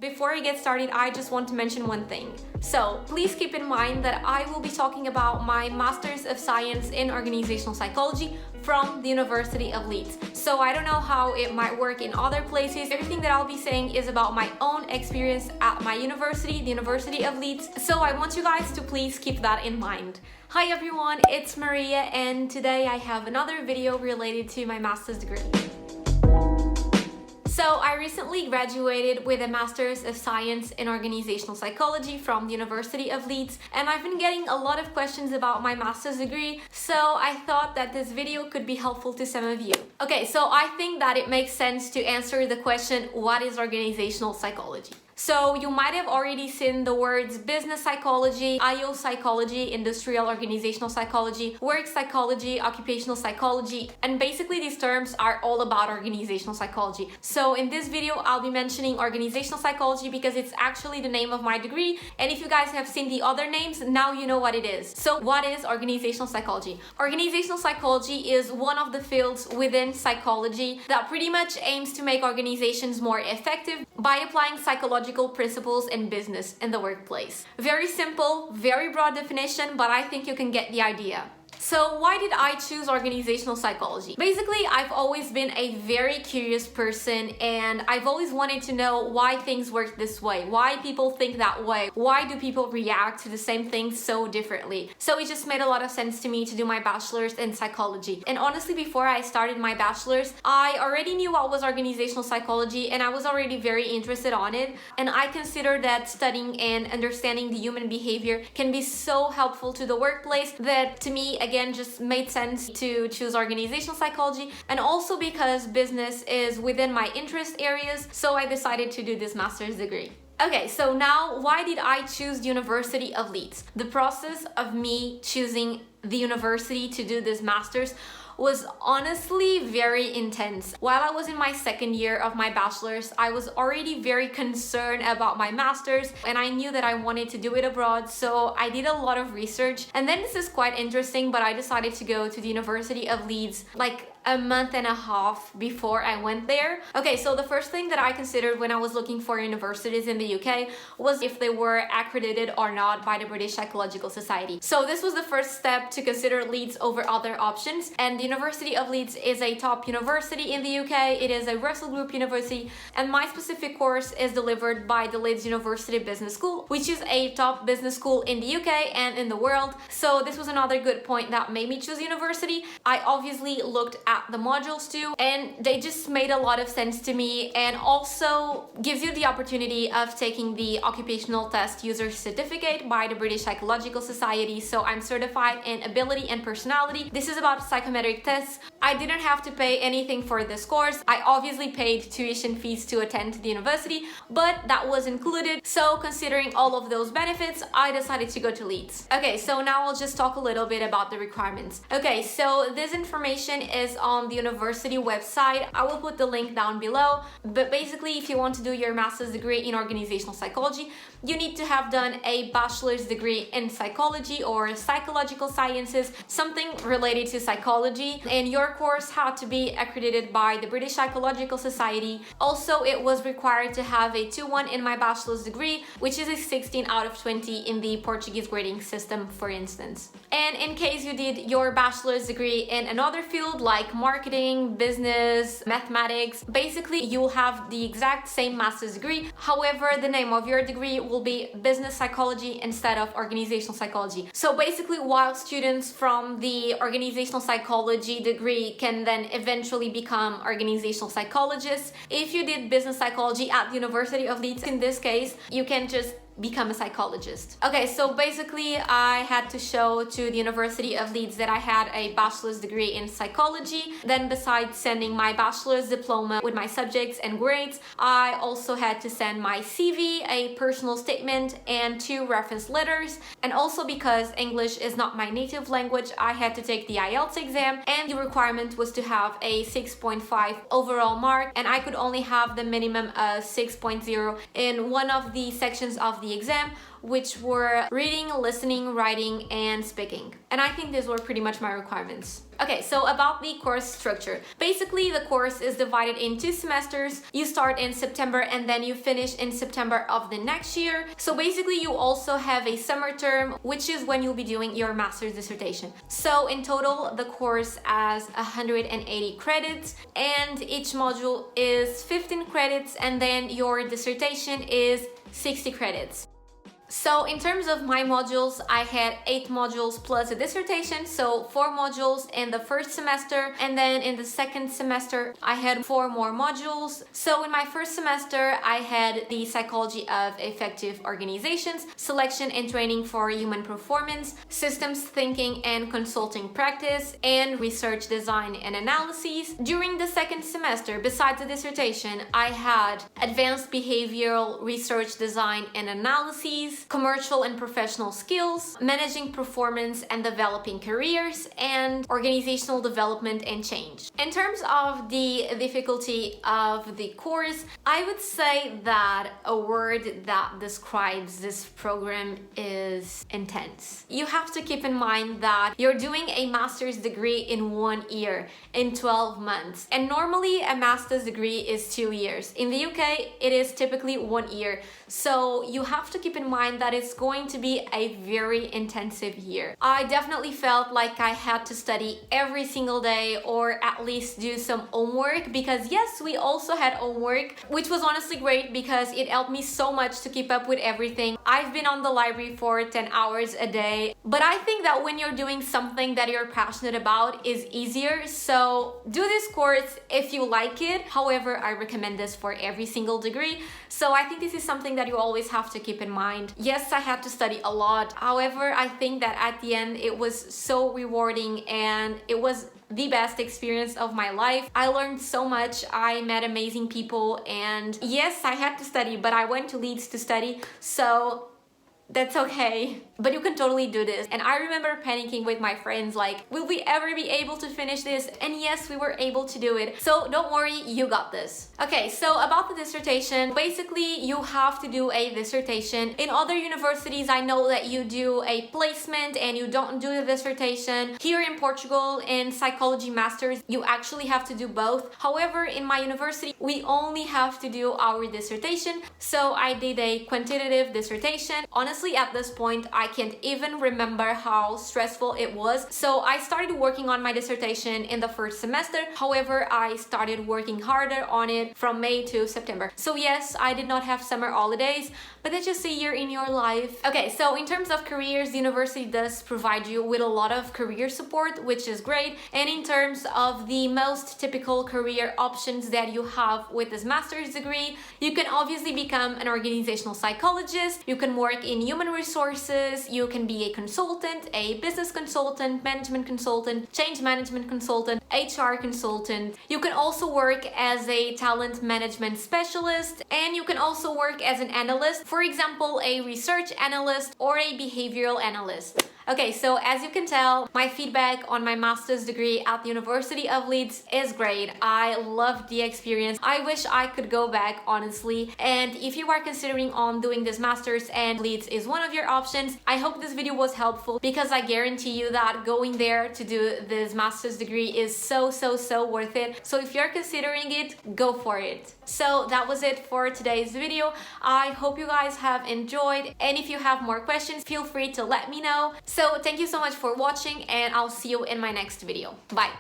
Before I get started, I just want to mention one thing. So please keep in mind that I will be talking about my Masters of Science in Organizational Psychology from the University of Leeds. So I don't know how it might work in other places. Everything that I'll be saying is about my own experience at my university, the University of Leeds. So I want you guys to please keep that in mind. Hi everyone, it's Maria, and today I have another video related to my master's degree. So I recently graduated with a Master's of Science in Organizational Psychology from the University of Leeds, and I've been getting a lot of questions about my master's degree, so I thought that this video could be helpful to some of you. Okay, so I think that it makes sense to answer the question, what is organizational psychology? So you might have already seen the words business psychology, IO psychology, industrial organizational psychology, work psychology, occupational psychology, and basically these terms are all about organizational psychology. So in this video, I'll be mentioning organizational psychology because it's actually the name of my degree, and if you guys have seen the other names, now you know what it is. So what is organizational psychology? Organizational psychology is one of the fields within psychology that pretty much aims to make organizations more effective by applying psychological principles in business and the workplace. Very simple, very broad definition, but I think you can get the idea. So why did I choose organizational psychology? Basically, I've always been a very curious person, and I've always wanted to know why things work this way, why people think that way, why do people react to the same things so differently. So it just made a lot of sense to me to do my bachelor's in psychology. And honestly, before I started my bachelor's, I already knew what was organizational psychology, and I was already very interested on it. And I consider that studying and understanding the human behavior can be so helpful to the workplace that, to me, again, just made sense to choose organizational psychology, and also because business is within my interest areas, so I decided to do this master's degree. Okay, so now why did I choose the University of Leeds? The process of me choosing the university to do this master's was honestly very intense. While I was in my second year of my bachelor's, I was already very concerned about my master's, and I knew that I wanted to do it abroad, so I did a lot of research. And then this is quite interesting, but I decided to go to the University of Leeds like a month and a half before I went there. Okay, so the first thing that I considered when I was looking for universities in the UK was if they were accredited or not by the British Psychological Society. So this was the first step to consider Leeds over other options, and the University of Leeds is a top university in the UK. It is a Russell Group university, and my specific course is delivered by the Leeds University Business School, which is a top business school in the UK and in the world. So this was another good point that made me choose university. I obviously looked at the modules too, and they just made a lot of sense to me, and also gives you the opportunity of taking the occupational test user certificate by the British Psychological Society. So I'm certified in ability and personality. This is about psychometric tests. I didn't have to pay anything for this course. I obviously paid tuition fees to attend the university, but that was included. So considering all of those benefits, I decided to go to Leeds. Okay, so now I'll just talk a little bit about the requirements. Okay, so this information is on the university website. I will put the link down below, but basically if you want to do your master's degree in organizational psychology, you need to have done a bachelor's degree in psychology or psychological sciences, something related to psychology, and your course had to be accredited by the British Psychological Society. Also, it was required to have a 2-1 in my bachelor's degree, which is a 16 out of 20 in the Portuguese grading system, for instance. And in case you did your bachelor's degree in another field like marketing, business, mathematics, basically you'll have the exact same master's degree. However, the name of your degree will be business psychology instead of organizational psychology. So basically, while students from the organizational psychology degree can then eventually become organizational psychologists, if you did business psychology at the University of Leeds, in this case, you can just become a psychologist. Okay, so basically I had to show to the University of Leeds that I had a bachelor's degree in psychology. Then besides sending my bachelor's diploma with my subjects and grades, I also had to send my CV, a personal statement, and 2 reference letters. And also because English is not my native language, I had to take the IELTS exam, and the requirement was to have a 6.5 overall mark, and I could only have the minimum of 6.0 in one of the sections of the exam, which were reading, listening, writing, and speaking. And I think these were pretty much my requirements. Okay, so about the course structure. Basically, the course is divided in 2 semesters. You start in September and then you finish in September of the next year. So basically, you also have a summer term, which is when you'll be doing your master's dissertation. So in total, the course has 180 credits and each module is 15 credits, and then your dissertation is 60 credits. So in terms of my modules, I had 8 modules plus a dissertation, so 4 modules in the first semester, and then in the second semester I had 4 more modules. So in my first semester I had the psychology of effective organizations, selection and training for human performance, systems thinking and consulting practice, and research design and analyses. During the second semester, besides the dissertation, I had advanced behavioral research design and analyses, commercial and professional skills, managing performance and developing careers, and organizational development and change. In terms of the difficulty of the course, I would say that a word that describes this program is intense. You have to keep in mind that you're doing a master's degree in 1 year, in 12 months. And normally a master's degree is 2 years. In the UK, it is typically 1 year. So you have to keep in mind that it's going to be a very intensive year. I definitely felt like I had to study every single day, or at least do some homework, because yes, we also had homework, which was honestly great because it helped me so much to keep up with everything. I've been on the library for 10 hours a day, but I think that when you're doing something that you're passionate about is easier. So do this course if you like it. However, I recommend this for every single degree. So I think this is something that you always have to keep in mind. Yes, I had to study a lot. However, I think that at the end it was so rewarding and it was the best experience of my life. I learned so much. I met amazing people, and yes, I had to study, but I went to Leeds to study, so that's okay. But you can totally do this. And I remember panicking with my friends, like, will we ever be able to finish this? And yes, we were able to do it. So don't worry, you got this. Okay, so about the dissertation, basically you have to do a dissertation. In other universities, I know that you do a placement and you don't do the dissertation. Here in Portugal, in psychology masters, you actually have to do both. However, in my university, we only have to do our dissertation. So I did a quantitative dissertation. Honestly, at this point, I can't even remember how stressful it was. So I started working on my dissertation in the first semester. However, I started working harder on it from May to September. So yes, I did not have summer holidays, but that's just a year in your life. Okay, so in terms of careers, the university does provide you with a lot of career support, which is great. And in terms of the most typical career options that you have with this master's degree, you can obviously become an organizational psychologist, you can work in human resources, you can be a consultant, a business consultant, management consultant, change management consultant, HR consultant. You can also work as a talent management specialist, and you can also work as an analyst, for example, a research analyst or a behavioral analyst. Okay, so as you can tell, my feedback on my master's degree at the University of Leeds is great. I loved the experience. I wish I could go back, honestly. And if you are considering on doing this master's and Leeds is one of your options, I hope this video was helpful, because I guarantee you that going there to do this master's degree is so worth it. So if you're considering it, go for it. So that was it for today's video. I hope you guys have enjoyed, and if you have more questions, feel free to let me know. So thank you so much for watching, and I'll see you in my next video. Bye!